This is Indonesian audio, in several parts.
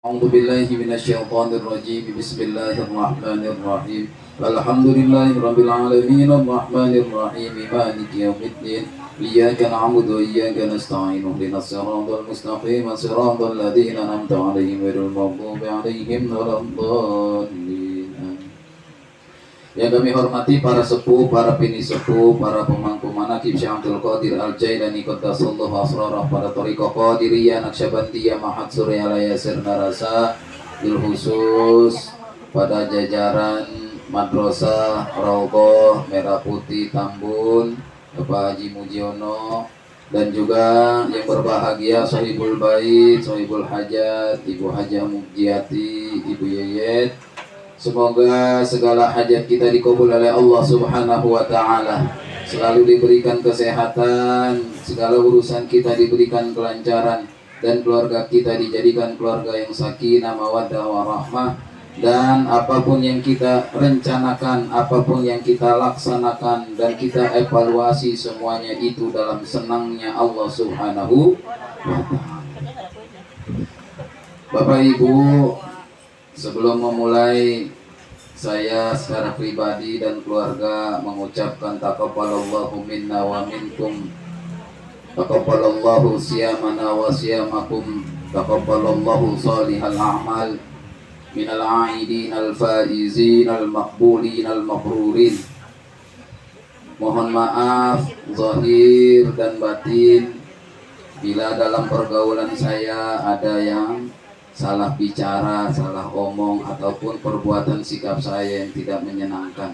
أعوذ بالله من الشيطان الرجيم بسم الله الرحمن الرحيم الحمد لله رب العالمين الرحمن الرحيم مالك يوم الدين إياك نعبد وإياك نستعين اهدنا الصراط المستقيم صراط الذين أنعمت عليهم غير المغضوب عليهم ولا الضالين. Yang kami hormati para sepuh, para pinisepuh, para pemangku manaqib Syekh Abdul Qadir Al-Jailani Qaddasallahu asrarah, para thariqah Qadiriyah Naqsyabandiyah Mahad Surya Layasir Narasa bil khusus pada jajaran Madrasah Raudhah Merah Putih Tambun, Bapak Haji Mujiono, dan juga yang berbahagia Sohibul Bait, Sohibul Hajat, Ibu Hajah Mukjiati, Ibu Yeyet. Semoga segala hajat kita dikabul oleh Allah Subhanahu wa taala. Selalu diberikan kesehatan, segala urusan kita diberikan kelancaran, dan keluarga kita dijadikan keluarga yang sakinah, mawaddah, warahmah. Dan apapun yang kita rencanakan, apapun yang kita laksanakan dan kita evaluasi, semuanya itu dalam senangnya Allah Subhanahu wa taala. Bapak Ibu, sebelum memulai, saya secara pribadi dan keluarga mengucapkan taqabbalallahu minna wa minkum, taqabbalallahu siyamana wa siyamakum, taqabbalallahu salihal a'mal minal a'idin al-faizin al-maqbulin al-mabrurin. Mohon maaf zahir dan batin bila dalam pergaulan saya ada yang salah bicara, salah omong, ataupun perbuatan sikap saya yang tidak menyenangkan.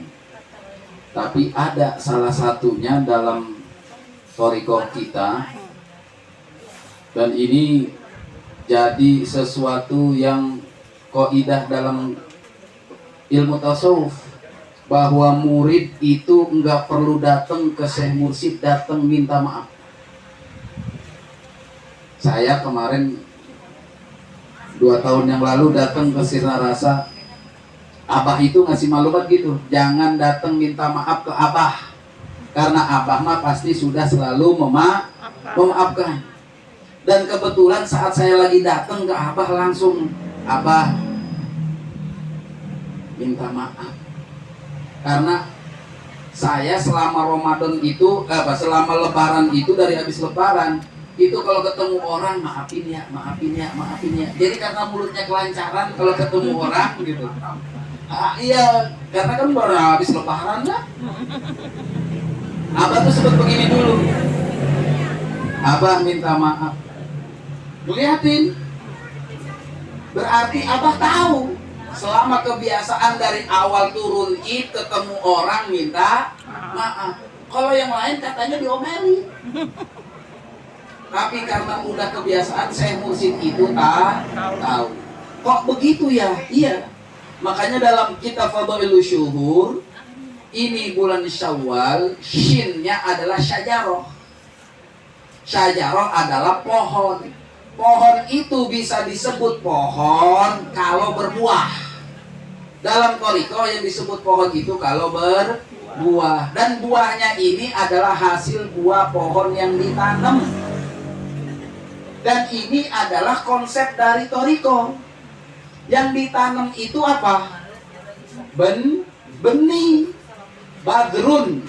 Tapi ada salah satunya dalam thariqah kita, dan ini jadi sesuatu yang kaidah dalam ilmu tasawuf, bahwa murid itu enggak perlu datang ke Syekh Mursyid, datang minta maaf. Saya kemarin 2 tahun yang lalu datang ke Sirna Rasa, Abah itu ngasih maklumat gitu, jangan datang minta maaf ke Abah, karena Abah mah pasti sudah selalu memaafkan. Dan kebetulan saat saya lagi datang ke Abah, langsung Abah minta maaf, karena saya selama Ramadan itu, selama Lebaran itu, dari habis Lebaran itu kalau ketemu orang maafin ya, maafin ya, maafin ya. Jadi karena mulutnya kelancaran kalau ketemu orang gitu. Iya, karena kan baru habis Lebaran lah. Abah tuh sempat begini dulu. Abah minta maaf. Lihatin. Berarti Abah tahu selama kebiasaan dari awal turun id ketemu orang minta maaf. Kalau yang lain katanya diomeli. Tapi karena udah kebiasaan, Syekh Mursyid itu tahu. Kok begitu ya? Iya. Makanya dalam kitab Fadhailus Syuhur, ini bulan Syawal, shinnya adalah syajaroh. Syajaroh adalah pohon. Pohon itu bisa disebut pohon kalau berbuah. Dalam thariqah yang disebut pohon itu kalau berbuah. Dan buahnya ini adalah hasil buah pohon yang ditanam. Dan ini adalah konsep dari thariqah. Yang ditanam itu apa? Benih. Badrun.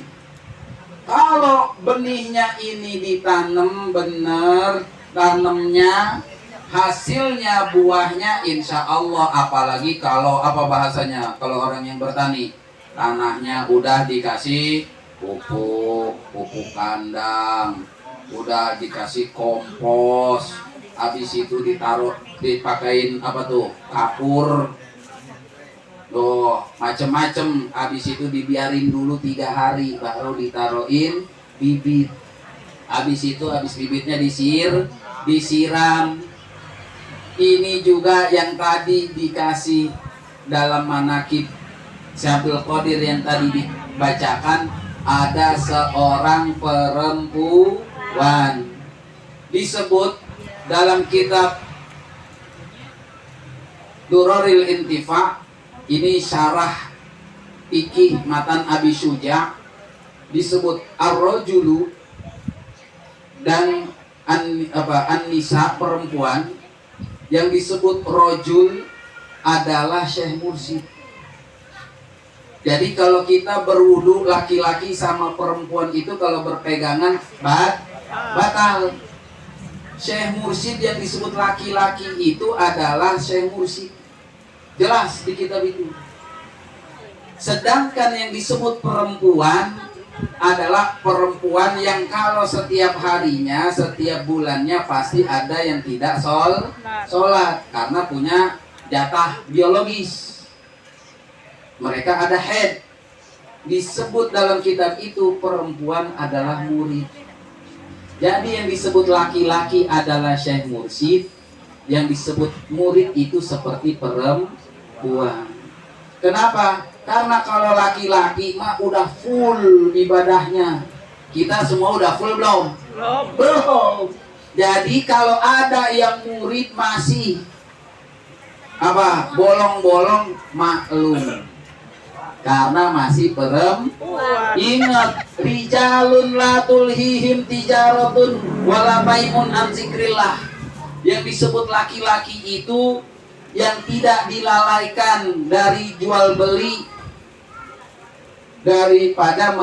Kalau benihnya ini ditanam benar, tanamnya, hasilnya, buahnya insya Allah. Apalagi kalau apa bahasanya, kalau orang yang bertani, tanahnya udah dikasih pupuk kandang, udah dikasih kompos, habis itu ditaruh, dipakein apa tuh, kapur, tuh macem-macem, habis itu dibiarin dulu 3 hari, baru ditaruhin bibit. Habis itu, habis bibitnya disiram. Ini juga yang tadi dikasih dalam manaqib Syekh Abdul Qadir yang tadi dibacakan, ada seorang perempuan disebut dalam kitab Duraril Intifa, ini syarah fikih matan Abi Syuja, disebut ar-rajulu dan an-nisa perempuan Yang disebut rojul adalah Syekh Mursyid. Jadi kalau kita berwudu laki-laki sama perempuan itu kalau berpegangan batal. Syekh Mursyid yang disebut laki-laki itu adalah Syekh Mursyid. Jelas di kitab itu. Sedangkan yang disebut perempuan adalah perempuan yang kalau setiap harinya, setiap bulannya pasti ada yang tidak sholat karena punya jatah biologis. Mereka ada haid. Disebut dalam kitab itu perempuan adalah murid. Jadi yang disebut laki-laki adalah Syekh Mursyid, yang disebut murid itu seperti perempuan. Kenapa? Karena kalau laki-laki mah udah full ibadahnya. Kita semua udah full belum? Belum. Jadi kalau ada yang murid masih bolong-bolong, maklum. Karena masih perempuan. Ingat, rijalun la tulhihim tijaratun wala bai'un an zikrillah. Yang disebut laki-laki itu yang tidak dilalaikan dari jual beli daripada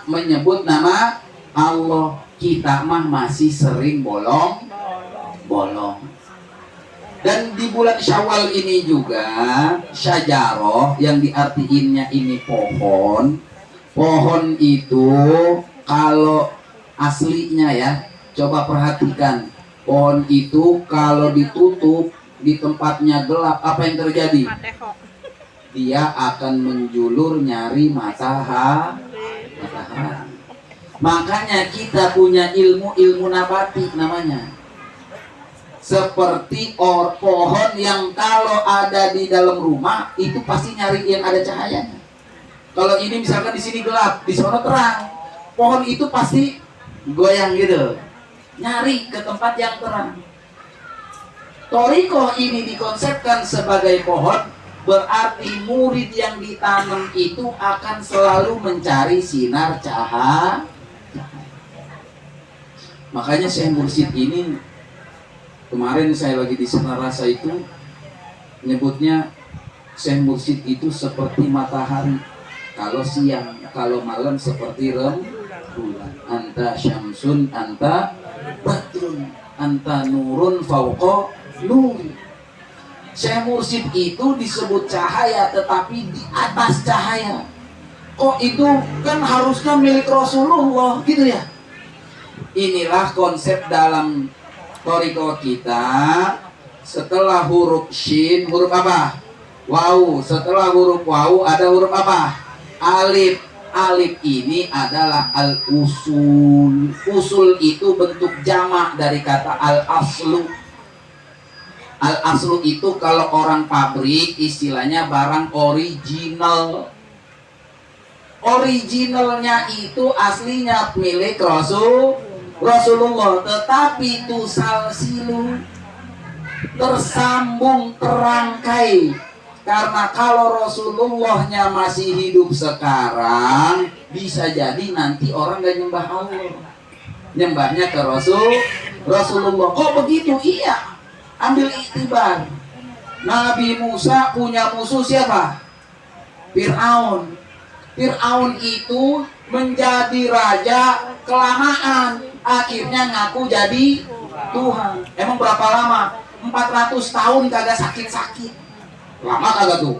menyebut nama Allah. Kita mah masih sering bolong. Dan di bulan Syawal ini juga syajaroh yang diartiinnya ini pohon. Pohon itu kalau aslinya ya, coba perhatikan. Pohon itu kalau ditutup di tempatnya gelap, apa yang terjadi? Dia akan menjulur nyari matahari. Makanya kita punya ilmu nabati namanya. Seperti pohon yang kalau ada di dalam rumah itu pasti nyari yang ada cahayanya. Kalau ini misalkan di sini gelap, di sana terang, pohon itu pasti goyang gitu, nyari ke tempat yang terang. Thariqah ini dikonsepkan sebagai pohon, berarti murid yang ditanam itu akan selalu mencari sinar cahaya. Makanya Syekh Mursyid ini kemarin saya lagi di Senarasa itu nyebutnya Syekh Mursyid itu seperti matahari kalau siang, kalau malam seperti rembulan. Anta syamsun, anta badrun, anta nurun fauqa nur. Syekh Mursyid itu disebut cahaya tetapi di atas cahaya. Kok itu kan harusnya milik Rasulullah gitu ya. Inilah konsep dalam Thariqah kita. Setelah huruf shin, huruf apa? Waw. Setelah huruf waw ada huruf apa? Alif. Alif ini adalah al-usul. Usul itu bentuk jamak dari kata al-aslu. Al-aslu itu kalau orang pabrik istilahnya barang original. Originalnya itu aslinya milik Rasulullah, tetapi itu salsilu, tersambung, terangkai. Karena kalau Rasulullahnya masih hidup sekarang, bisa jadi nanti orang gak nyembah Allah, nyembahnya ke Rasulullah. Kok begitu? Iya, ambil iktibar. Nabi Musa punya musuh siapa? Fir'aun. Fir'aun itu menjadi raja kelamaan, akhirnya ngaku jadi Tuhan. Emang berapa lama? 400 tahun kagak sakit-sakit. Lama kagak tuh?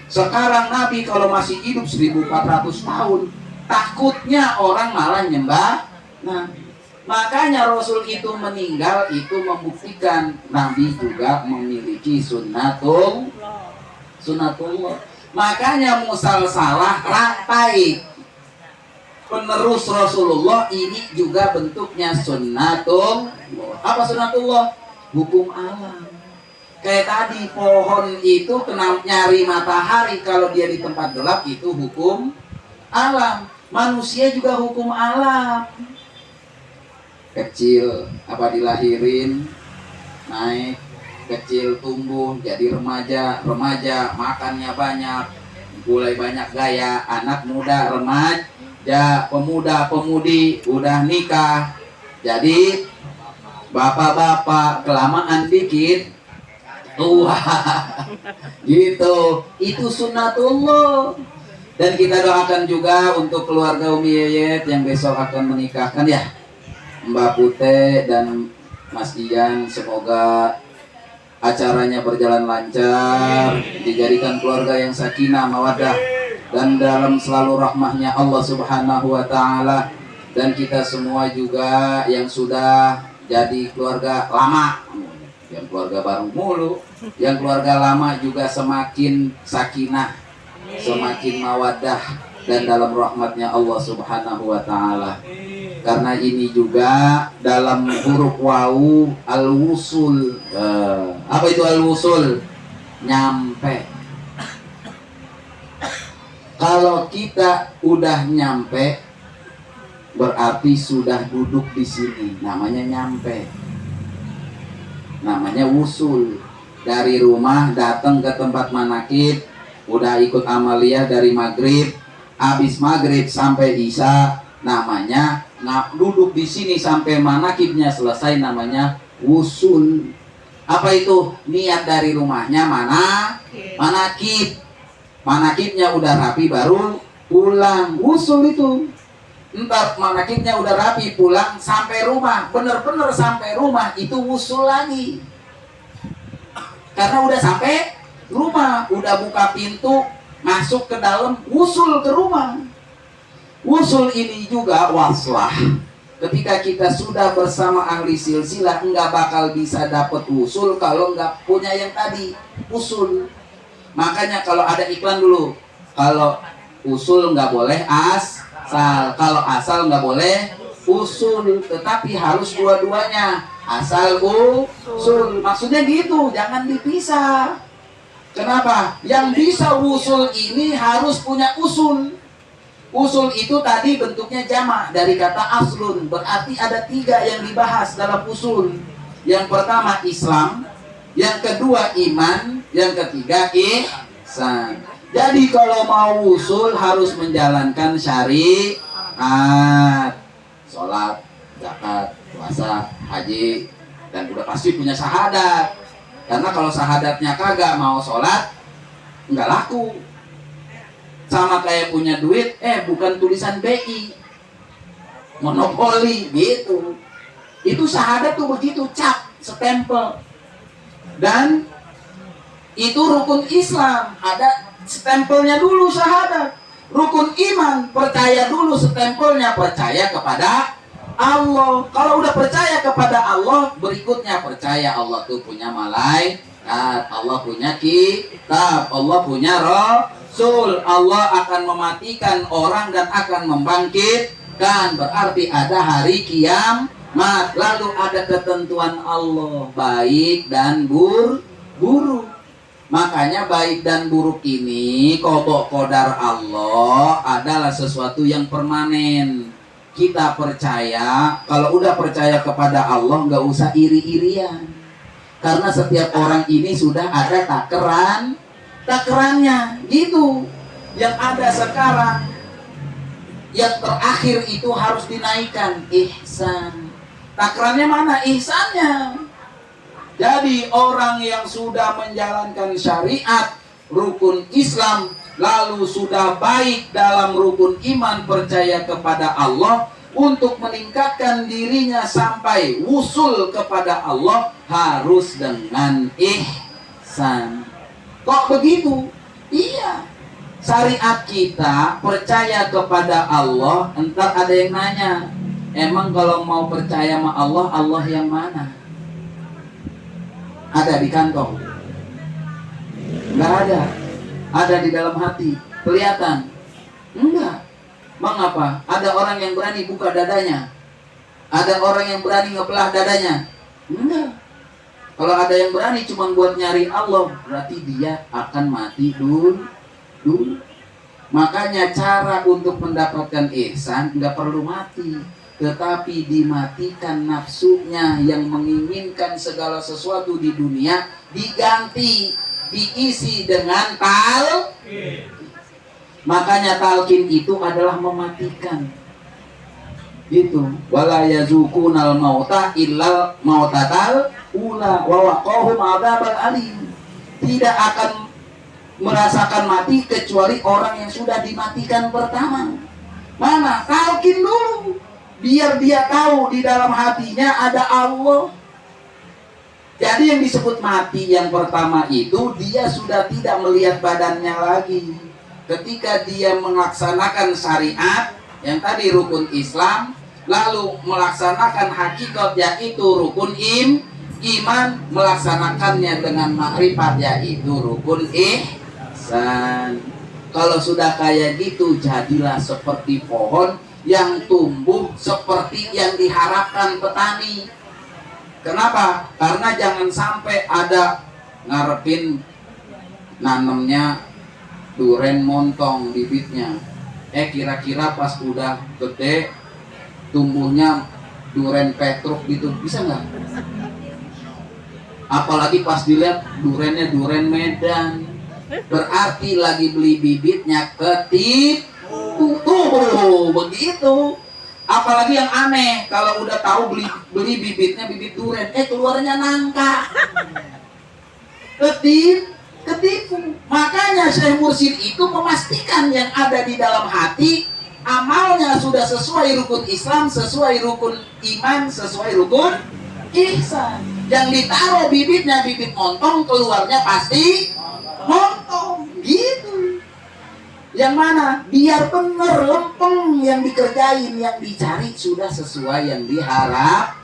Sekarang Nabi kalau masih hidup 1400 tahun, takutnya orang malah nyembah Nabi. Makanya Rasul itu meninggal, itu membuktikan Nabi juga memiliki sunnatullah. Makanya musalsalah rantai penerus Rasulullah ini juga bentuknya sunnatullah. Apa sunnatullah? Hukum alam. Kayak tadi pohon itu kena nyari matahari, kalau dia di tempat gelap itu hukum alam. Manusia juga hukum alam. Kecil apa dilahirin, naik, kecil tumbuh jadi remaja, makannya banyak, mulai banyak gaya, anak muda, remaja, pemuda, pemudi, udah nikah, jadi Bapak-bapak kelamaan dikit tua. Gitu. Itu sunnatullah. Dan kita doakan juga untuk keluarga Umi Yeyet yang besok akan menikahkan ya, Mbak Pute dan Mas Ian. Semoga acaranya berjalan lancar, dijadikan keluarga yang sakinah mawaddah dan dalam selalu rahmahnya Allah Subhanahu wa taala. Dan kita semua juga yang sudah jadi keluarga lama, yang keluarga baru mulu, yang keluarga lama juga semakin sakinah, semakin mawaddah dan dalam rahmatnya Allah Subhanahu wa taala. Karena ini juga dalam huruf wawu al-wusul. Apa itu al-wusul? Nyampe. Kalau kita udah nyampe, berarti sudah duduk di sini. Namanya nyampe. Namanya wusul. Dari rumah datang ke tempat manakib, udah ikut amaliyah dari maghrib, habis maghrib sampai isya, namanya duduk di sini sampai manakibnya selesai, namanya wusul. Apa itu? Niat dari rumahnya manakib. Manakibnya udah rapi baru pulang. Wusul itu. Entar manakibnya udah rapi pulang sampai rumah, bener-bener sampai rumah, itu wusul lagi. Karena udah sampai rumah, udah buka pintu, masuk ke dalam, wusul ke rumah. Wusul ini juga waslah. Ketika kita sudah bersama ahli silsilah, enggak bakal bisa dapat wusul kalau enggak punya yang tadi, usul. Makanya kalau ada iklan dulu, kalau usul enggak boleh asal, kalau asal nggak boleh usul, tetapi harus dua-duanya, asal usul. Maksudnya gitu, jangan dipisah. Kenapa? Yang bisa usul ini harus punya usul. Usul itu tadi bentuknya jamak dari kata aslun, berarti ada 3 yang dibahas dalam usul. Yang pertama Islam, yang kedua iman, yang ketiga ihsan. Jadi kalau mau usul harus menjalankan syariat, sholat, zakat, puasa, haji, dan udah pasti punya syahadat. Karena kalau syahadatnya kagak, mau sholat nggak laku. Sama kayak punya duit, bukan tulisan BI, monopoli gitu. Itu syahadat tuh begitu, cap, stempel. Dan itu rukun Islam, ada stempelnya dulu syahadat. Rukun iman, percaya dulu stempelnya, percaya kepada Allah. Kalau udah percaya kepada Allah, berikutnya percaya Allah tuh punya malaikat, Allah punya kitab, Allah punya rasul, Allah akan mematikan orang dan akan membangkitkan. Berarti ada hari kiamat. Lalu ada ketentuan Allah, baik dan buruk. Makanya baik dan buruk ini, qada qadar Allah adalah sesuatu yang permanen. Kita percaya, kalau udah percaya kepada Allah, nggak usah iri-irian. Karena setiap orang ini sudah ada takerannya, gitu. Yang ada sekarang, yang terakhir itu harus dinaikkan, ihsan. Takerannya mana? Ihsannya. Jadi orang yang sudah menjalankan syariat, rukun Islam, lalu sudah baik dalam rukun iman, percaya kepada Allah, untuk meningkatkan dirinya sampai wusul kepada Allah, harus dengan ihsan. Kok begitu? Iya. Syariat kita percaya kepada Allah, entar ada yang nanya, emang kalau mau percaya sama Allah, Allah yang mana? Ada di kantong? Enggak ada. Ada di dalam hati, kelihatan? Enggak. Mengapa? Ada orang yang berani buka dadanya? Ada orang yang berani ngebelah dadanya? Enggak. Kalau ada yang berani cuma buat nyari Allah, berarti dia akan mati dulu. Makanya cara untuk mendapatkan ihsan enggak perlu mati, tetapi dimatikan nafsunya yang menginginkan segala sesuatu di dunia, diganti, diisi dengan talqin. Makanya talqin itu adalah mematikan. Gitu. Wala yazuqunal mauta illal mautatal ula wa waqahum adzabal alim. Tidak akan merasakan mati kecuali orang yang sudah dimatikan pertama. Mana? Talkin dulu. Biar dia tahu di dalam hatinya ada Allah. Jadi yang disebut mati yang pertama itu dia sudah tidak melihat badannya lagi. Ketika dia melaksanakan syariat yang tadi rukun Islam, lalu melaksanakan hakikat yaitu rukun iman, melaksanakannya dengan makrifat yaitu rukun ihsan. Kalau sudah kayak gitu, jadilah seperti pohon yang tumbuh seperti yang diharapkan petani. Kenapa? Karena jangan sampai ada ngarepin nanemnya duren montong bibitnya. Kira-kira pas udah gede tumbuhnya duren petruk gitu, bisa nggak? Apalagi pas dilihat durennya duren Medan, berarti lagi beli bibitnya ketipu. Tuh begitu. Apalagi yang aneh, kalau udah tahu beli bibitnya bibit duren, keluarnya nangka. Ketipu. Makanya Syekh Mursyid itu memastikan yang ada di dalam hati amalnya sudah sesuai rukun Islam, sesuai rukun iman, sesuai rukun ihsan. Yang ditaruh bibitnya bibit montong, keluarnya pasti montong. Gitu. Yang mana? Biar bener lempeng yang dikerjain, yang dicari sudah sesuai yang diharap.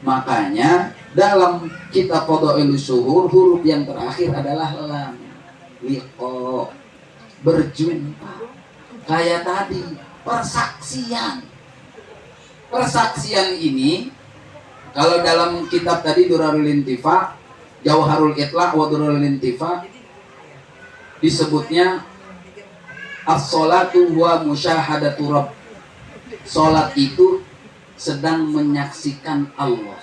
Makanya dalam kitab Qada'ilus Syuhur huruf yang terakhir adalah lam. Liqa, berjumpa. Kayak tadi persaksian. Persaksian ini kalau dalam kitab tadi Durarul Intifa, Jauharul Itlaq wa Durarul Intifa, disebutnya as-sholatu wa musyahadatu rabb. Salat itu sedang menyaksikan Allah.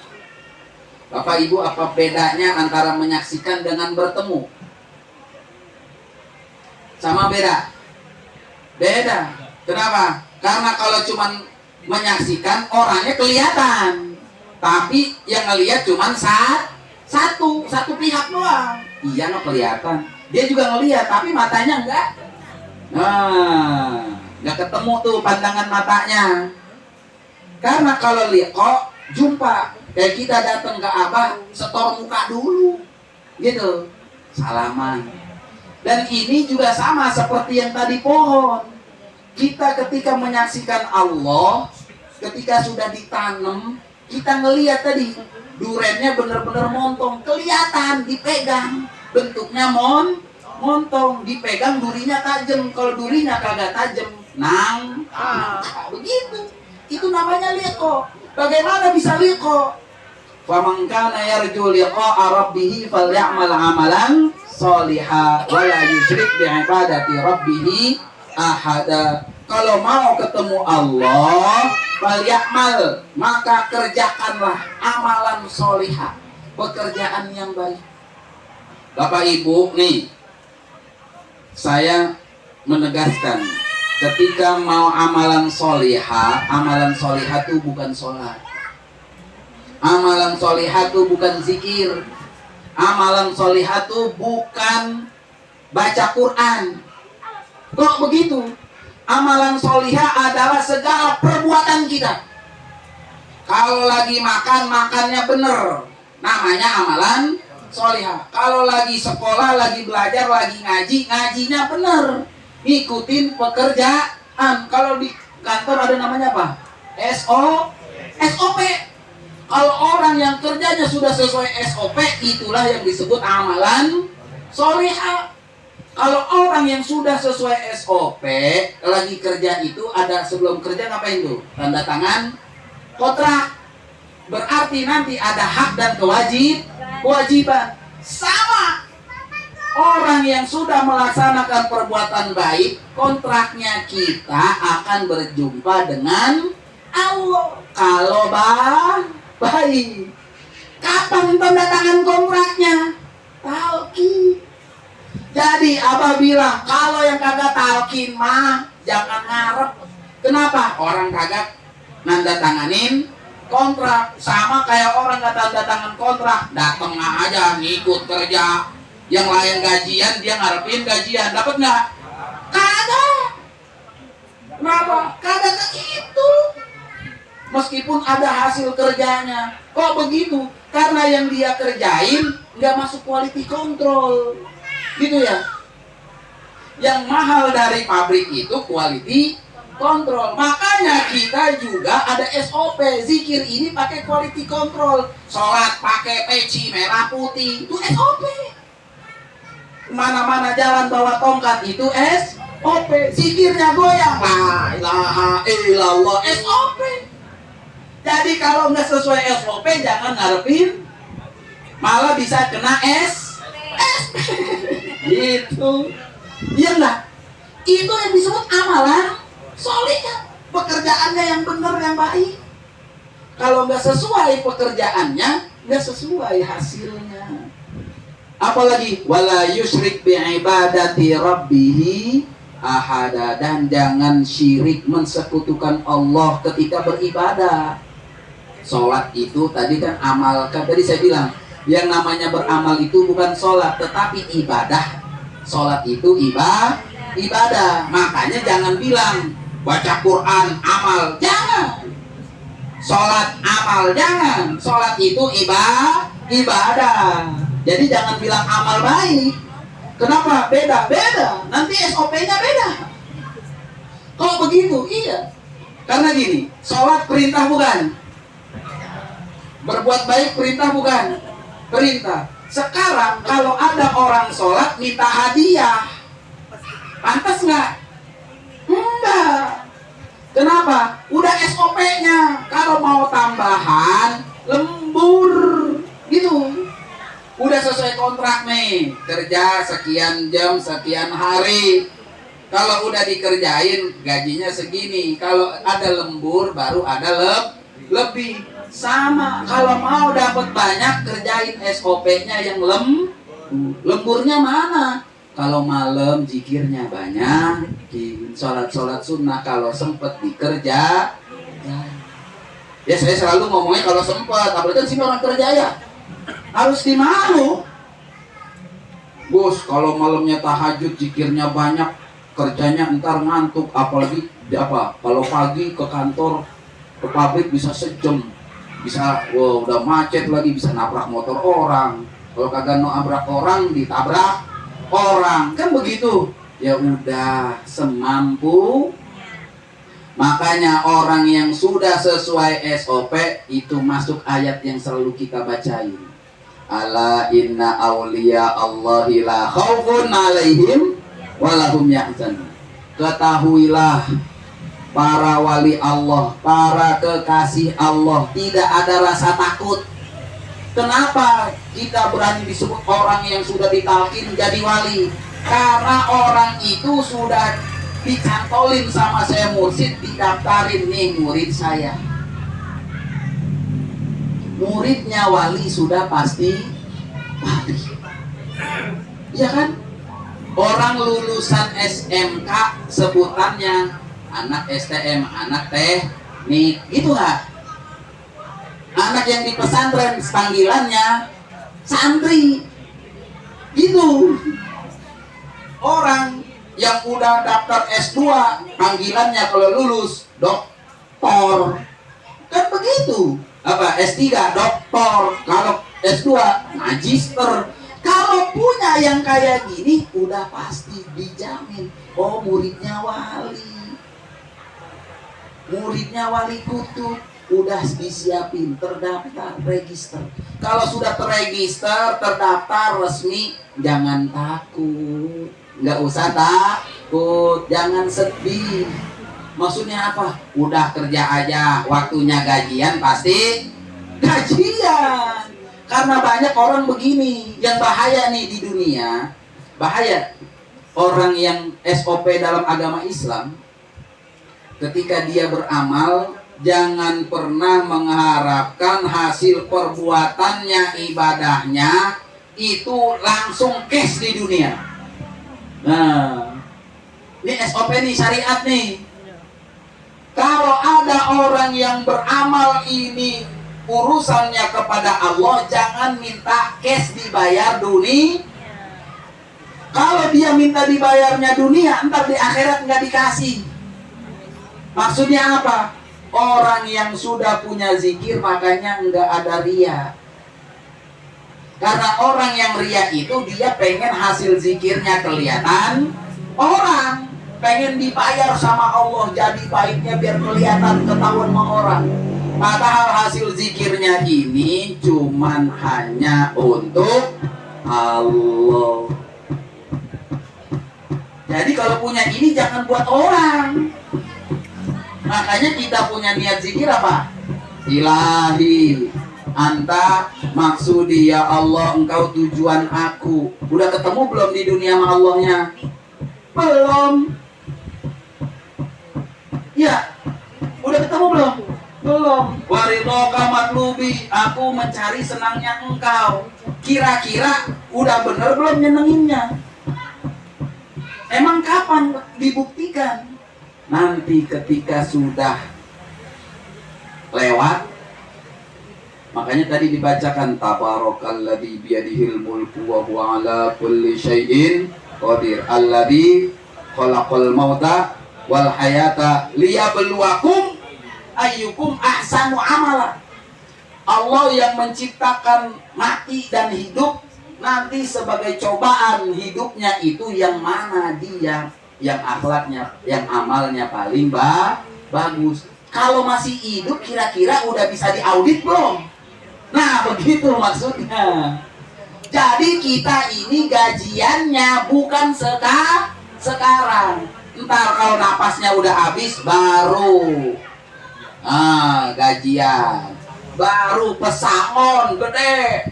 Bapak Ibu, apa bedanya antara menyaksikan dengan bertemu? Sama beda? Beda. Kenapa? Karena kalau cuma menyaksikan orangnya kelihatan, tapi yang ngelihat cuma satu pihak doang. Iya, nggak kelihatan. Dia juga ngelihat, tapi matanya enggak. Nggak ketemu tuh pandangan matanya. Karena kalau lihat kok jumpa, kayak kita datang ke Abah, setor muka dulu, gitu, salaman. Dan ini juga sama seperti yang tadi pohon. Kita ketika menyaksikan Allah, ketika sudah ditanam, kita ngelihat tadi durennya benar-benar montong, kelihatan, dipegang. Bentuknya montong, dipegang durinya tajam. Kalau durinya kagak tajam, begitu. Itu namanya liqa. Bagaimana bisa liqa? Faman kana yarju liqa'a rabbih falyamal amalan sholihan wa la yusyrik bi ibadati rabbih ahada. Kalau mau ketemu Allah, falyamal, maka kerjakanlah amalan sholihah, pekerjaan yang baik. Bapak Ibu, nih saya menegaskan, ketika mau amalan solihah itu bukan sholat. Amalan solihah itu bukan zikir. Amalan solihah itu bukan baca Quran. Kok begitu? Amalan solihah adalah segala perbuatan kita. Kalau lagi makan, makannya bener, namanya amalan solihah. Kalau lagi sekolah, lagi belajar, lagi ngaji, ngajinya bener, ngikutin pekerjaan. Kalau di kantor ada namanya apa? SOP. Kalau orang yang kerjanya sudah sesuai SOP, itulah yang disebut amalan solihah. Kalau orang yang sudah sesuai SOP, lagi kerja itu ada sebelum kerja ngapain tuh? Tanda tangan kontrak. Berarti nanti ada hak dan kewajiban. Sama. Orang yang sudah melaksanakan perbuatan baik, kontraknya kita akan berjumpa dengan Allah. Kalau baik. Kapan tanda tangan kontraknya? Talqin. Jadi Abah bilang, kalau yang kagak talqin mah jangan ngarep. Kenapa? Orang kagak nanda tanganin kontrak. Sama kayak orang nggak tanda tangan kontrak, dateng aja ngikut kerja. Yang lain gajian, dia ngarepin gajian, dapat nggak? Kagak. Kenapa? Kagak gitu. Meskipun ada hasil kerjanya, kok begitu? Karena yang dia kerjain nggak masuk quality control, gitu ya. Yang mahal dari pabrik itu quality control. Makanya kita juga ada SOP. Zikir ini pakai quality control. Sholat pakai peci merah putih, itu SOP. Mana-mana jalan bawa tongkat, itu SOP. Zikirnya goyang, la ilaha illallah, SOP. Jadi kalau nggak sesuai SOP jangan ngarepin, malah bisa kena SP. Gitu. Iya enggak? Itu yang disebut amalan solihah. Pekerjaannya yang benar, yang baik. Kalau nggak sesuai pekerjaannya, nggak sesuai hasilnya. Apalagi wala yusyrik bi'ibadati rabbih ahada, dan jangan syirik mensekutukan Allah ketika beribadah. Sholat itu tadi kan amalkan, tadi saya bilang yang namanya beramal itu bukan sholat tetapi ibadah. Sholat itu ibadah. Makanya jangan bilang baca Quran amal, jangan. Sholat amal, jangan. Sholat itu ibadah. Jadi jangan bilang amal baik. Kenapa? Beda. Nanti SOP-nya beda. Kalau begitu, iya. Karena gini, sholat perintah bukan? Berbuat baik perintah bukan? Perintah. Sekarang kalau ada orang sholat minta hadiah, pantas nggak? Enggak. Kenapa? Udah SOP-nya. Kalau mau tambahan, lembur, gitu. Udah sesuai kontrak nih, kerja sekian jam, sekian hari. Kalau udah dikerjain, gajinya segini. Kalau ada lembur, baru ada lebih. Sama, kalau mau dapat banyak, kerjain SOP-nya yang lemburnya mana? Kalau malam zikirnya banyak, sholat sunnah kalau sempet dikerja. Ya saya selalu ngomongnya kalau sempet, apalagi kan sini orang kerja ya, harus dimalu. Bos, kalau malamnya tahajud zikirnya banyak, kerjanya ntar ngantuk, apalagi kalau pagi ke kantor, ke pabrik bisa sejam. Bisa, udah macet lagi, bisa nabrak motor orang. Kalau kagak nabrak orang, ditabrak orang, kan begitu. Ya udah semampu. Makanya orang yang sudah sesuai SOP itu masuk ayat yang selalu kita bacain. Ala inna awliya Allahi la khaufun alaihim walahum yahzanun. Ketahuilah, para wali Allah, para kekasih Allah tidak ada rasa takut. Kenapa kita berani disebut orang yang sudah ditalkin jadi wali? Karena orang itu sudah dicantolin sama saya mursyid, didaftarin nih murid saya. Muridnya wali sudah pasti wali. Ya kan? Orang lulusan SMK sebutannya anak STM, anak teknik, gitu nggak? Anak yang di pesantren panggilannya santri, gitu. Orang yang udah daftar S2 panggilannya kalau lulus doktor, kan begitu. Apa S3 doktor, kalau S2 magister. Kalau punya yang kayak gini udah pasti dijamin, oh muridnya wali. Muridnya wali kutub, udah disiapin, terdaftar, register. Kalau sudah terregister, terdaftar resmi, jangan takut. Nggak usah takut, jangan sedih. Maksudnya apa? Udah kerja aja, waktunya gajian pasti gajian. Karena banyak orang begini, yang bahaya nih di dunia. Bahaya. Orang yang SOP dalam agama Islam, ketika dia beramal, jangan pernah mengharapkan hasil perbuatannya, ibadahnya itu langsung cash di dunia. Nah, ini SOP nih, syariat nih. Kalau ada orang yang beramal ini urusannya kepada Allah, jangan minta cash dibayar dunia. Kalau dia minta dibayarnya dunia, entar di akhirat nggak dikasih. Maksudnya apa? Orang yang sudah punya zikir makanya nggak ada ria. Karena orang yang ria itu dia pengen hasil zikirnya kelihatan orang, pengen dibayar sama Allah, jadi baiknya biar kelihatan ketahuan sama orang. Padahal hasil zikirnya ini cuman hanya untuk Allah. Jadi kalau punya ini jangan buat orang. Makanya kita punya niat zikir apa? Ilahi, anta maksudi ya Allah, engkau tujuan aku. Udah ketemu belum di dunia sama Allahnya? Belum. Ya, udah ketemu belum? Belum. Waridhoka matlubi, aku mencari senangnya engkau. Kira-kira udah bener belum nyenenginnya? Emang kapan dibuktikan? Nanti ketika sudah lewat. Makanya tadi dibacakan tabarakalladzi biyadihil mulku wa huwa ala kulli syai'in qadir, alladzi khalaqal mauta wal hayata liyabluwakum ayyukum ahsanu amala. Allah yang menciptakan mati dan hidup nanti sebagai cobaan hidupnya itu yang mana dia yang akhlaknya, yang amalnya paling bagus. Kalau masih hidup kira-kira udah bisa diaudit belum? Nah begitu maksudnya. Jadi kita ini gajiannya bukan sekarang. Ntar kalau napasnya udah habis baru gajian, baru pesangon gede.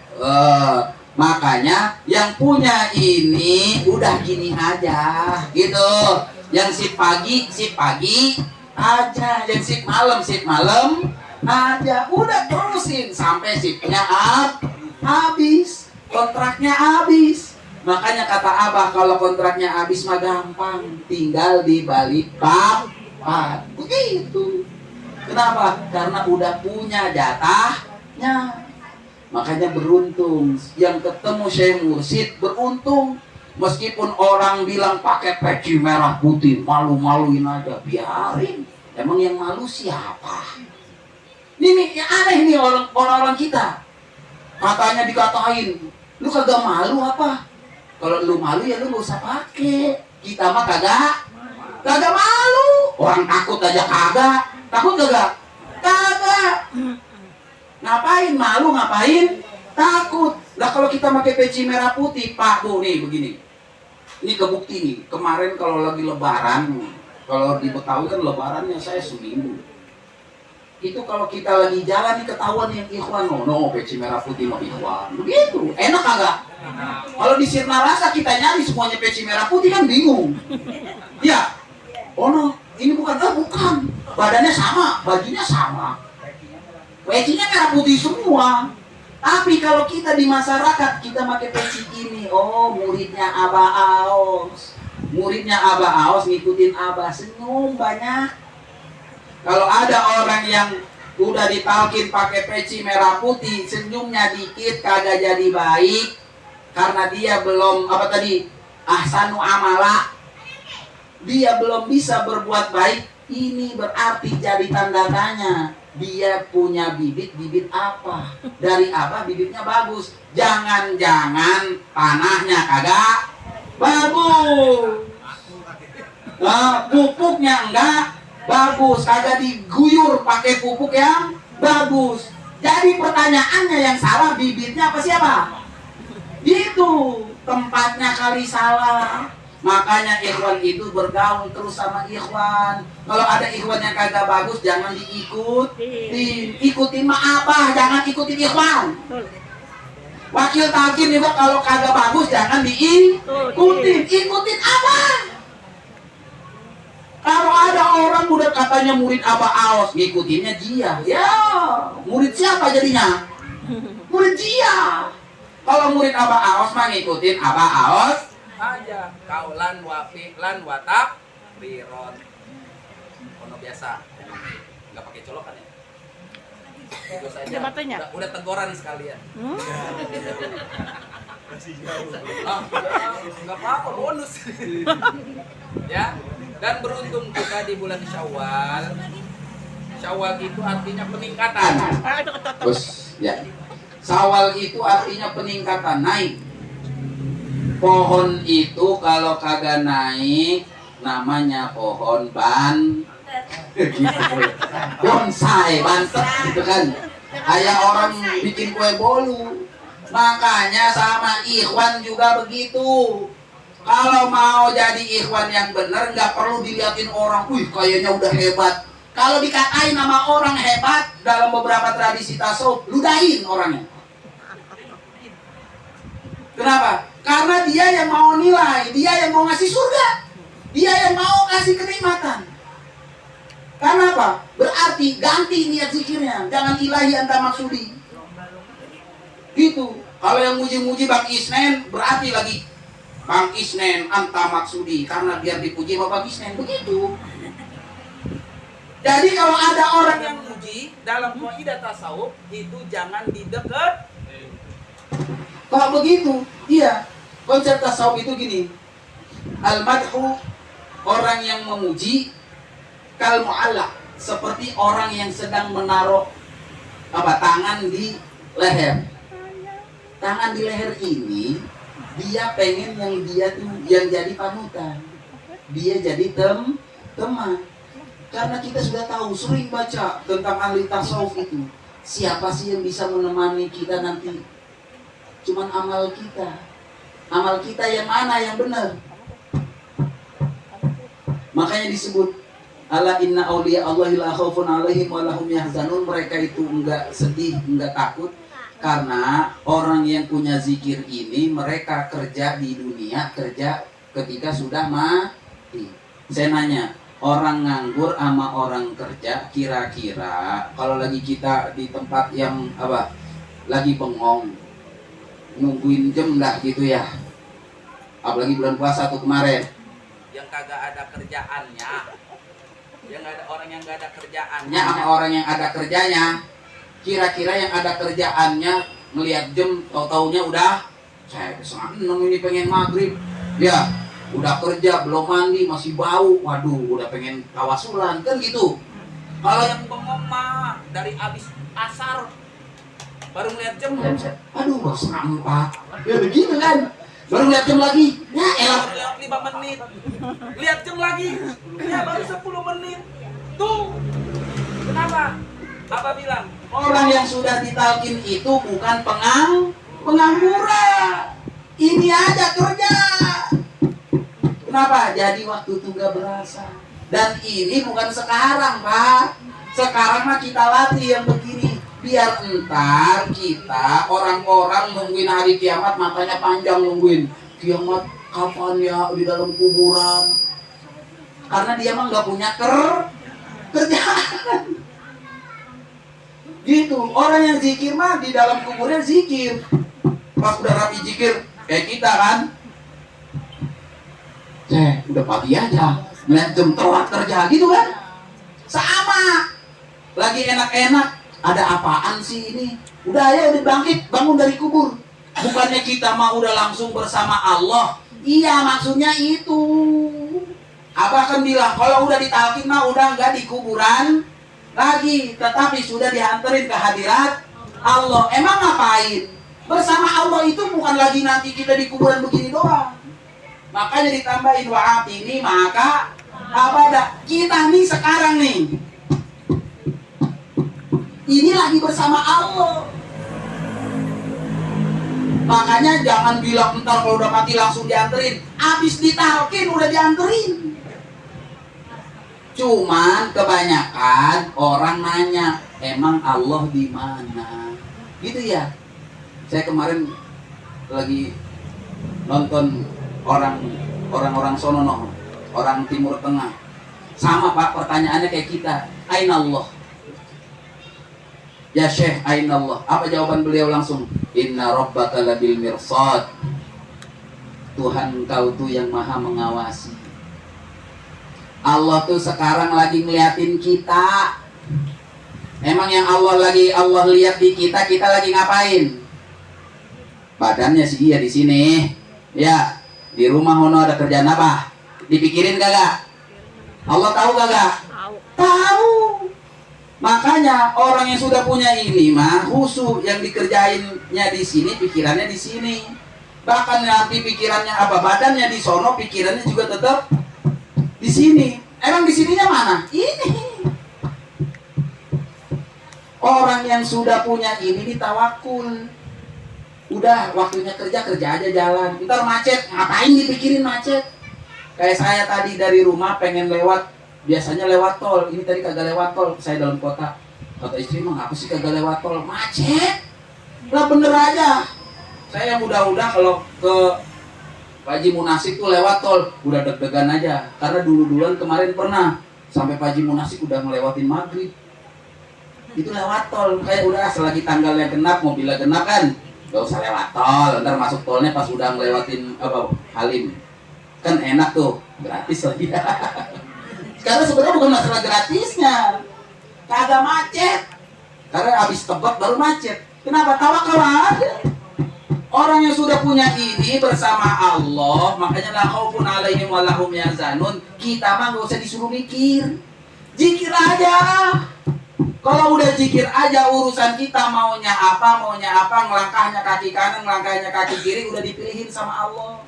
Makanya yang punya ini udah gini aja gitu. Yang sip pagi aja, yang sip malam aja. Udah terusin sampai sipnya habis, kontraknya habis. Makanya kata Abah, kalau kontraknya habis mah gampang, tinggal dibalik papan. Begitu. Kenapa? Karena udah punya jatahnya. Makanya beruntung yang ketemu Syekh Mursyid, beruntung. Meskipun orang bilang pakai peci merah putih, malu-maluin aja, biarin. Emang yang malu siapa? Ini yang aneh nih orang-orang kita. Katanya dikatain, lu kagak malu apa? Kalau lu malu ya lu gak usah pakai. Kita mah kagak malu. Orang takut aja kagak. Takut kagak? Kagak. Ngapain malu, ngapain takut? Lah kalau kita pakai peci merah putih, Pak Bu nih begini. Ini kebukti nih. Kemarin kalau lagi lebaran, kalau di Betawi kan lebarannya saya seminggu. Itu kalau kita lagi jalan nih ketahuan yang ikhwan, no peci merah putih no ikhwan. Begitu. Enak kagak? Kalau di Sirna Rasa kita nyari semuanya peci merah putih kan bingung. Ya. Oh no, ini bukan, bukan. Badannya sama, bajunya sama. Pecinya merah putih semua. Tapi kalau kita di masyarakat kita pakai peci ini, oh muridnya Abah Aos. Muridnya Abah Aos ngikutin Abah, senyum banyak. Kalau ada orang yang udah ditalkin pakai peci merah putih, senyumnya dikit kagak jadi baik karena dia belum ahsanu amala. Dia belum bisa berbuat baik. Ini berarti jadi tanda tanya. Dia punya bibit apa? Dari apa bibitnya bagus? Jangan-jangan tanahnya kagak bagus. Pupuknya enggak bagus, kagak diguyur pakai pupuk yang bagus. Jadi pertanyaannya yang salah bibitnya apa siapa? Gitu, tempatnya kali salah. Makanya ikhwan itu bergaul terus sama ikhwan. Kalau ada ikhwan yang kagak bagus jangan diikutin. Ikutin mah apa? Jangan ikutin ikhwan. Wakil talqin juga kalau kagak bagus jangan diikutin. Ikutin apa? Kalau ada orang udah katanya murid Abah Aos, ngikutinnya dia. Ya, murid siapa jadinya? Murid dia. Kalau murid Abah Aos mah ngikutin Abah Aos aja, kaulan wafi lan watak biron ono biasa. nggak pakai colokan ya. Terus aja. Matanya. Udah teguran sekalian. Nggak apa-apa, bonus. Ya. Dan beruntung kita di bulan Syawal. Syawal itu artinya peningkatan. Terus ya. Syawal itu artinya peningkatan, naik. Pohon itu kalau kagak naik namanya pohon bonsai, bantet gitu kan. Kayak orang bikin kue bolu. Makanya sama ikhwan juga begitu. Kalau mau jadi ikhwan yang benar, nggak perlu dilihatin orang, wih kayaknya udah hebat. Kalau dikatain nama orang hebat dalam beberapa tradisi tasawuf, ludahin orangnya. Kenapa? Karena dia yang mau nilai, dia yang mau ngasih surga, dia yang mau ngasih kenikmatan. Karena apa? Berarti ganti niat zikirnya, jangan ilahi anta maksudi. Gitu. Kalau yang muji-muji Bang Isnen, berarti lagi Bang Isnen anta maksudi, karena biar dipuji sama Bang Isnen. Begitu. Jadi kalau ada orang yang muji dalam kaidah tasawuf, itu jangan didekat. Kalau begitu, iya. Konsep tasawuf itu gini. Al-madhu, orang yang memuji, kal mu'allaq, seperti orang yang sedang menaruh tangan di leher. Tangan di leher ini, dia pengen yang dia tuh yang jadi panutan. Dia jadi teman. Karena kita sudah tahu, sering baca tentang ahli tasawuf itu. Siapa sih yang bisa menemani kita nanti? Cuman amal kita. Amal kita yang mana yang benar? Makanya disebut ala inna auliya Allahi la khaufun alaihim wa lahum yahzanun. Mereka itu enggak sedih, enggak takut, karena orang yang punya zikir ini mereka kerja di dunia, kerja ketika sudah mati. Saya nanya, orang nganggur sama orang kerja, kira-kira kalau lagi kita di tempat yang lagi bengong, nungguin jam dah gitu ya, apalagi bulan puasa tuh kemarin, yang kagak ada kerjaannya, yang ada orang yang gak ada kerjaannya sama orang yang ada kerjanya, kira-kira yang ada kerjaannya ngelihat jam, taunya udah saya setengah 6 ini pengen maghrib, ya udah kerja belum mandi masih bau, waduh udah pengen tawasulan kan gitu. Kalau yang bengong mah dari abis asar baru ngeliat jam, aduh setengah 4 ya begitu kan, baru lihat jam lagi, ya elah 5 menit, lihat jam lagi, ya baru 10 menit. Tuh, kenapa? Apa bilang? Orang yang sudah ditalkin itu bukan pengangguran. Ini aja kerja. Kenapa? Jadi waktu itu gak berasa. Dan ini bukan sekarang, Pak. Sekarang mah kita latih yang begini. Biar entar kita orang-orang nungguin hari kiamat, matanya panjang nungguin kiamat kapan ya di dalam kuburan. Karena dia mah nggak punya kerjaan. Gitu. Orang yang zikir mah di dalam kuburnya zikir. Pas udah rapi zikir kayak kita kan. Udah pagi aja, ngeliat jam telat kerja gitu kan. Sama. Lagi enak-enak. Ada apaan sih ini? Udah ya udah bangkit, bangun dari kubur. Bukannya kita mah udah langsung bersama Allah. Iya maksudnya itu. Abah kan bilang kalau udah ditalkin mah udah nggak di kuburan lagi, tetapi sudah dianterin ke hadirat Allah. Emang ngapain? Bersama Allah itu bukan lagi nanti kita di kuburan begini doang. Makanya ditambahin wa'at ini maka abadah. Kita nih sekarang nih, ini lagi bersama Allah. Makanya jangan bilang ntar kalau udah mati langsung dianterin. Abis ditalkin udah dianterin. Cuman kebanyakan orang nanya, emang Allah di mana? Gitu ya. Saya kemarin lagi nonton orang-orang sono, orang Timur Tengah. Sama Pak, pertanyaannya kayak kita. Aina Allah? Ya Syekh, aina Allah? Apa jawaban beliau langsung? Inna rabbaka labil mirsad. Tuhan engkau tuh yang maha mengawasi. Allah tuh sekarang lagi ngeliatin kita. Emang yang Allah lihat di kita lagi ngapain? Badannya sih iya di sini. Ya, di rumah Hono ada kerjaan apa? Dipikirin kagak? Allah tahu kagak? Tahu. Makanya orang yang sudah punya ini mah khusyuk, yang dikerjainnya di sini, pikirannya di sini. Bahkan nanti pikirannya apa? Badannya di sono, pikirannya juga tetap di sini. Emang di sininya mana? Ini. Orang yang sudah punya ini ditawakul. Udah waktunya kerja aja jalan. Ntar macet, ngapain dipikirin macet? Kayak saya tadi dari rumah pengen lewat, biasanya lewat tol. Ini tadi kagak lewat tol, saya dalam kota. Kata istri mah ngapa sih kagak lewat tol? Macet. Lah bener aja. Saya yang udah kalau ke Pak Haji Munasik tuh lewat tol, udah deg-degan aja. Karena dulu-duluan kemarin pernah sampai Pak Haji Munasik udah ngelewatin maghrib. Itu lewat tol, kayak udah selagi tanggalnya genap, mobilnya genap kan, gak usah lewat tol. Ntar masuk tolnya pas udah ngelewatin Halim. Kan enak tuh, gratis lagi. Sekarang sebenarnya bukan masalah gratisnya, kagak macet. Karena habis tebak baru macet. Kenapa? Tawakal aja. Orang yang sudah punya ini bersama Allah, makanya la khaufun alaihim wa lahum yahzanun. Kita mah gak usah disuruh mikir, zikir aja. Kalau udah zikir aja, urusan kita maunya apa, ngelangkahnya kaki kanan, ngelangkahnya kaki kiri, udah dipilihin sama Allah.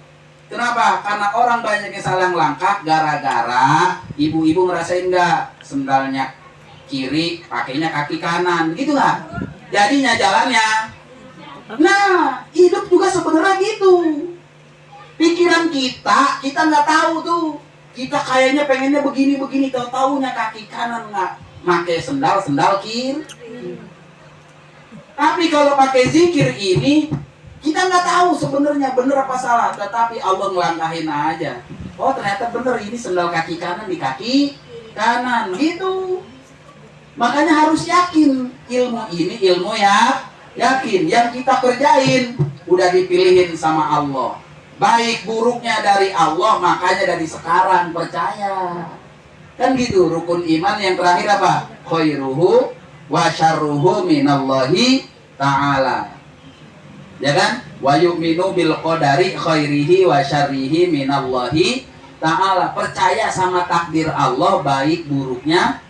Kenapa? Karena orang banyak yang salah ngelangkah gara-gara ibu-ibu ngerasain nggak sendalnya kiri, pakainya kaki kanan, gitu nggak? Jadinya jalannya. Nah, hidup juga sebenarnya gitu. Pikiran kita nggak tahu tuh. Kita kayaknya pengennya begini, tahu-taunya kaki kanan nggak pakai sendal kiri. Tapi kalau pakai zikir ini, kita nggak tahu sebenarnya bener apa salah, tetapi Allah ngelangkahin aja. Oh ternyata bener, ini sendal kaki kanan di kaki kanan, gitu. Makanya harus yakin ilmu ini ilmu ya. Yakin yang kita kerjain udah dipilihin sama Allah. Baik buruknya dari Allah, makanya dari sekarang percaya. Kan gitu, rukun iman yang terakhir apa? Khairuhu wa syarruhu minallahi ta'ala. Ya kan? Wa yu'minu bil qadari khairihi wa syarrihi minallahi ta'ala. Percaya sama takdir Allah, baik buruknya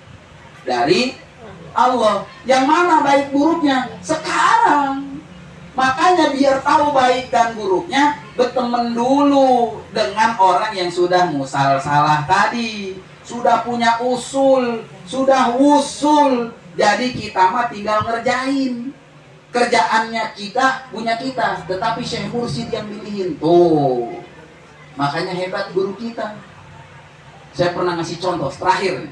dari Allah. Yang mana baik buruknya? Sekarang. Makanya biar tahu baik dan buruknya, berteman dulu dengan orang yang sudah musal salah tadi. Sudah punya usul, sudah wusul. Jadi kita mah tinggal ngerjain. Kerjaannya kita, punya kita. Tetapi Syekh Mursyid yang milihin. Tuh. Makanya hebat guru kita. Saya pernah ngasih contoh terakhir.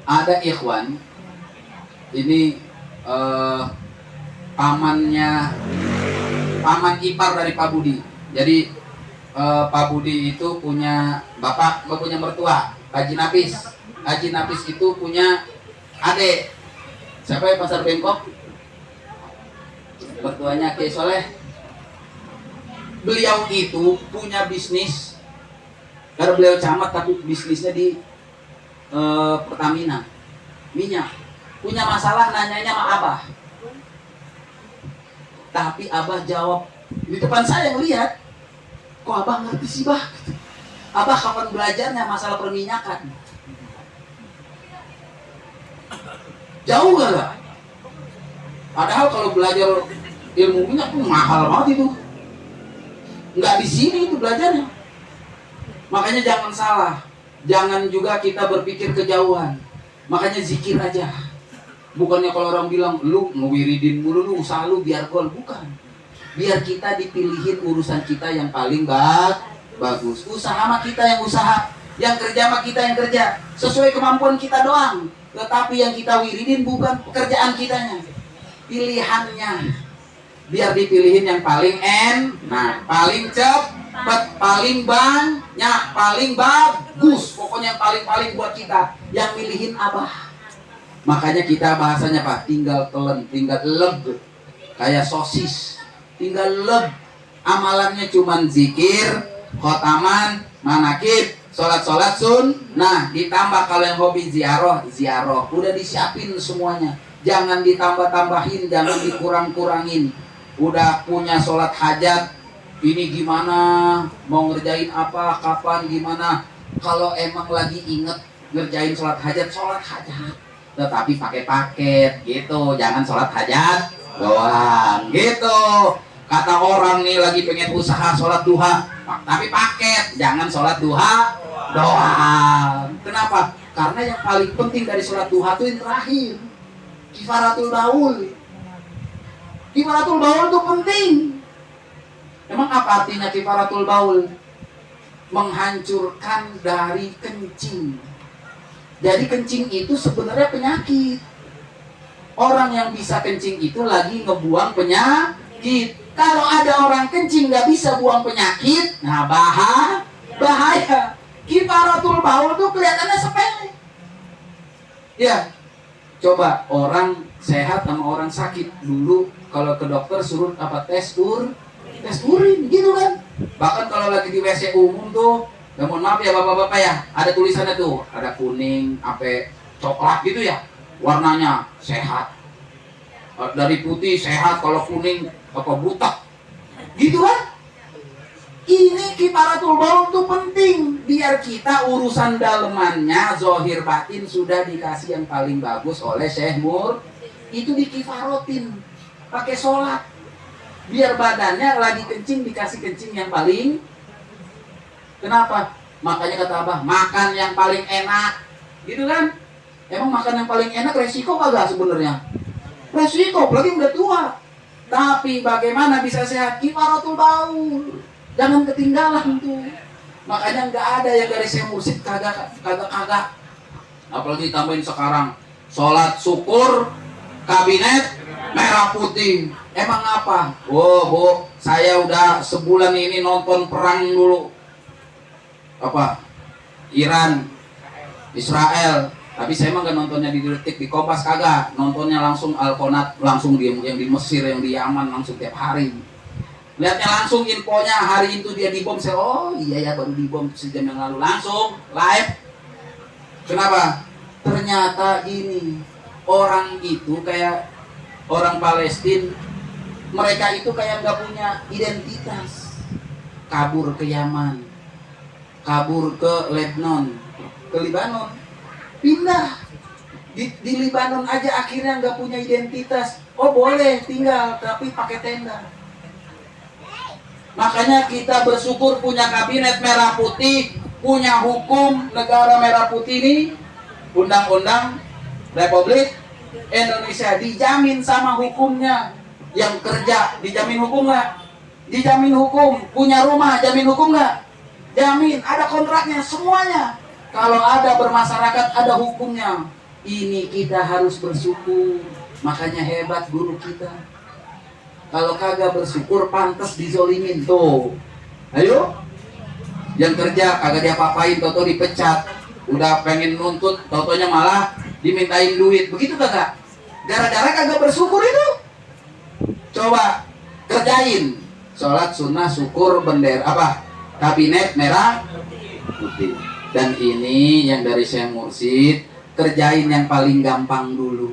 Ada ikhwan, ini paman ipar dari Pak Budi. Jadi Pak Budi itu punya bapak, punya mertua, Haji Nafis. Haji Nafis itu punya adik. Siapa ya, Pasar Bengkok? Mertuanya Kiai Soleh. Beliau itu punya bisnis. Karena beliau camat tapi bisnisnya di Pertamina minyak. Punya masalah nanyanya sama Abah, tapi Abah jawab di depan saya ngelihat, kok Abah ngerti sih Bah? Abah kapan belajarnya masalah perminyakan? Jauh gak? Padahal kalau belajar ilmu minyak tuh mahal banget itu. Nggak di sini itu belajarnya. Makanya jangan salah. Jangan juga kita berpikir kejauhan. Makanya zikir aja. Bukannya kalau orang bilang, lu ngewiridin mulu, lu usaha lu biar gol. Bukan. Biar kita dipilihin urusan kita yang paling bagus. Usaha mah kita yang usaha. Yang kerja mah kita yang kerja. Sesuai kemampuan kita doang. Tetapi yang kita wiridin bukan pekerjaan kitanya. Pilihannya. Biar dipilihin yang paling enak, paling cepat, paling banyak, paling bagus. Pokoknya yang paling buat kita. Yang milihin Abah. Makanya kita bahasanya Pak, tinggal telan, tinggal leg. Kayak sosis. Tinggal leg. Amalannya cuman zikir, khotaman, manakib, Sholat sunnah, ditambah kalau yang hobi ziarah, udah disiapin semuanya. Jangan ditambah-tambahin, jangan dikurang-kurangin. Udah punya sholat hajat, ini gimana, mau ngerjain apa, kapan, gimana. Kalau emang lagi inget ngerjain sholat hajat, tetapi pakai paket gitu, jangan sholat hajat doang gitu. Kata orang nih lagi pengen usaha sholat duha, tapi paket, jangan sholat duha doang. Kenapa? Karena yang paling penting dari sholat duha itu yang terakhir, kifaratul baul. Kifaratul baul itu penting. Emang apa artinya kifaratul baul? Menghancurkan dari kencing. Jadi kencing itu sebenarnya penyakit. Orang yang bisa kencing itu lagi ngebuang penyakit. Kalau ada orang kencing nggak bisa buang penyakit, nah bahaya. Kifaratul baul tuh kelihatannya sepele. Ya, coba orang sehat sama orang sakit dulu kalau ke dokter suruh apa tes urin gitu kan. Bahkan kalau lagi di WC umum tuh, ya mohon maaf ya bapak-bapak ya, ada tulisannya tuh, ada kuning, sampai coklat gitu ya, warnanya sehat. Dari putih sehat, kalau kuning apa butak, gitu kan? Ini kifaratul baul tuh penting, biar kita urusan dalemannya, zohir batin sudah dikasih yang paling bagus oleh Syekh Mur. Itu dikifarotin, pakai sholat. Biar badannya lagi kencing dikasih kencing yang paling. Kenapa? Makanya kata Abah, makan yang paling enak, gitu kan? Emang makan yang paling enak resiko kagak sebenarnya? Resiko, apalagi udah tua. Tapi bagaimana bisa sehat? Kifaratul baul. Jangan ketinggalan tuh. Makanya nggak ada yang dari Syekh Mursyid kagak. Apalagi ditambahin sekarang sholat syukur kabinet merah putih. Emang apa? Oh bu, saya udah sebulan ini nonton perang dulu. Apa? Iran, Israel. Tapi saya emang gak nontonnya di Detik, di Kompas kagak. Nontonnya langsung Al-Qonat, langsung yang di Mesir, yang di Yaman, langsung tiap hari. Lihatnya langsung infonya, hari itu dia dibom. Saya, oh iya ya baru dibom sejam yang lalu. Langsung live. Kenapa? Ternyata ini orang itu kayak orang Palestina. Mereka itu kayak gak punya identitas. Kabur ke Yaman, kabur ke Lebanon, ke Libanon, pindah di Libanon aja akhirnya nggak punya identitas. Oh boleh tinggal tapi pakai tenda. Makanya kita bersyukur punya kabinet merah putih, punya hukum negara merah putih ini, undang-undang Republik Indonesia dijamin sama hukumnya. Yang kerja dijamin hukum nggak? Dijamin hukum. Punya rumah jamin hukum nggak? Jamin. Ada kontraknya semuanya. Kalau ada bermasyarakat ada hukumnya. Ini kita harus bersyukur. Makanya hebat guru kita. Kalau kagak bersyukur pantas dizolimin tuh. Ayo. Yang kerja kagak diapa-apain, toto dipecat. Udah pengen nuntut, totonya malah dimintain duit. Begitu kagak? Gara-gara kagak bersyukur itu. Coba kerjain sholat sunnah syukur bendera apa kabinet merah putih. Dan ini yang dari Syekh Mursyid, kerjain yang paling gampang dulu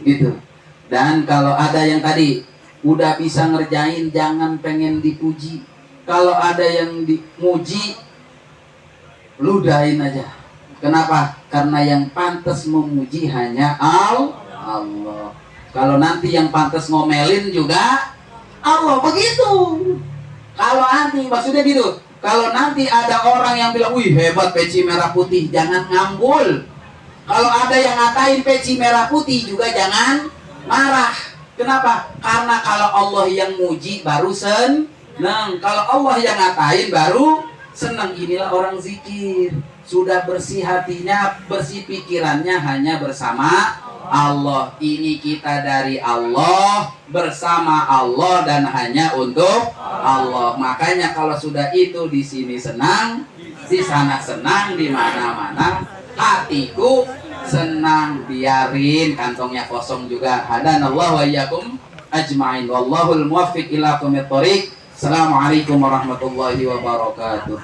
gitu. Dan kalau ada yang tadi udah bisa ngerjain, jangan pengen dipuji. Kalau ada yang dimuji, ludahin aja. Kenapa? Karena yang pantas memuji hanya Allah. Kalau nanti yang pantas ngomelin juga Allah, begitu. Kalau nanti maksudnya gitu, kalau nanti ada orang yang bilang, wih hebat peci merah putih, jangan ngambul. Kalau ada yang ngatain peci merah putih juga jangan marah. Kenapa? Karena kalau Allah yang muji baru senang. Kalau Allah yang ngatain baru senang. Inilah orang zikir. Sudah bersih hatinya, bersih pikirannya hanya bersama Allah. Ini kita dari Allah, bersama Allah, dan hanya untuk Allah. Makanya kalau sudah itu di sini senang, di sana senang, di mana-mana hatiku senang. Biarin kantongnya kosong juga. Hadanallahu wa iyyakum ajmain. Wallahul muwaffiq ila aqwamit thoriq. Assalamualaikum warahmatullahi wabarakatuh.